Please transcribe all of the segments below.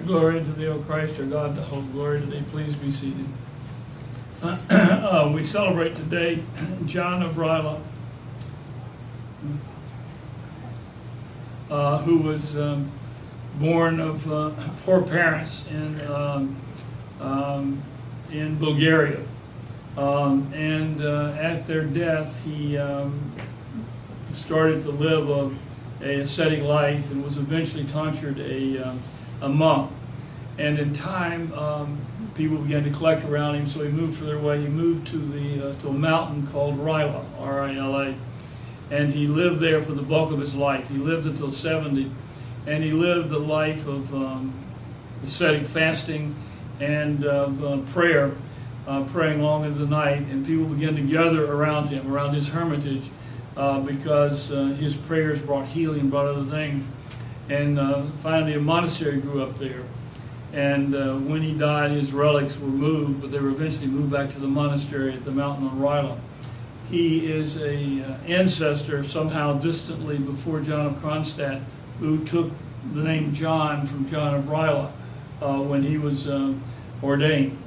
Glory to thee, O Christ, our God, the whole glory to thee. Please be seated. We celebrate today John of Ryla, who was born of poor parents in Bulgaria. And at their death, he started to live an ascetic life and was eventually tonsured a monk. And in time, people began to collect around him, so he moved further away. He moved to a mountain called Ryla, R-I-L-A, and he lived there for the bulk of his life. He lived until 70, and he lived a life of ascetic fasting and prayer, praying long into the night, and people began to gather around him, around his hermitage, because his prayers brought healing, brought other things. And finally a monastery grew up there. And when he died, his relics were moved, but they were eventually moved back to the monastery at the mountain on Ryla. He is an ancestor somehow distantly before John of Kronstadt, who took the name John from John of Ryla when he was ordained.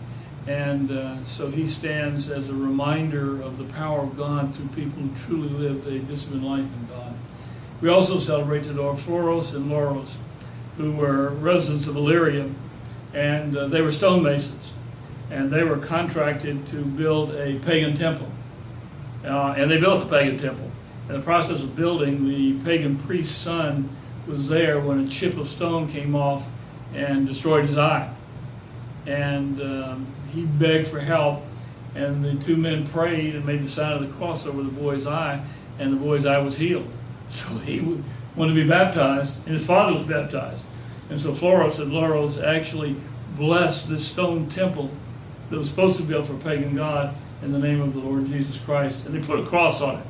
And so he stands as a reminder of the power of God through people who truly lived a disciplined life in God. We also celebrate today Floros and Lauros, who were residents of Illyria, and they were stonemasons, and they were contracted to build a pagan temple. And they built the pagan temple. In the process of building, the pagan priest's son was there when a chip of stone came off and destroyed his eye. And he begged for help, and the two men prayed and made the sign of the cross over the boy's eye, and the boy's eye was healed. So he wanted to be baptized, and his father was baptized. And so Floros and Lauros actually blessed this stone temple that was supposed to be built for a pagan god in the name of the Lord Jesus Christ, and they put a cross on it.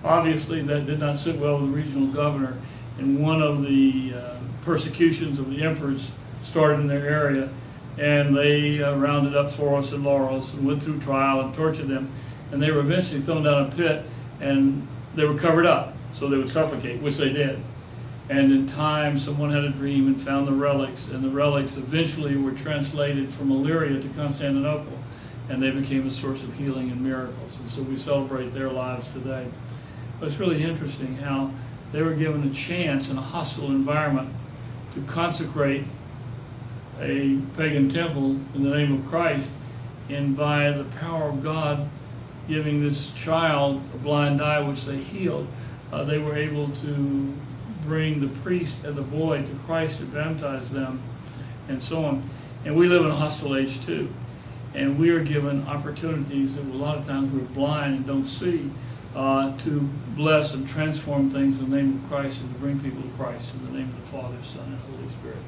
Obviously, that did not sit well with the regional governor, and one of the persecutions of the emperors started in their area, and they rounded up Floros and Lauros and went through trial and tortured them, and they were eventually thrown down a pit, and they were covered up so they would suffocate, which they did. And in time, someone had a dream and found the relics, and the relics eventually were translated from Illyria to Constantinople, and they became a source of healing and miracles. And so we celebrate their lives today. But it's really interesting how they were given a chance in a hostile environment to consecrate a pagan temple in the name of Christ, and by the power of God giving this child a blind eye, which they healed, they were able to bring the priest and the boy to Christ to baptize them, and so on. And we live in a hostile age too, and we are given opportunities that a lot of times we're blind and don't see, to bless and transform things in the name of Christ and to bring people to Christ in the name of the Father, Son, and Holy Spirit.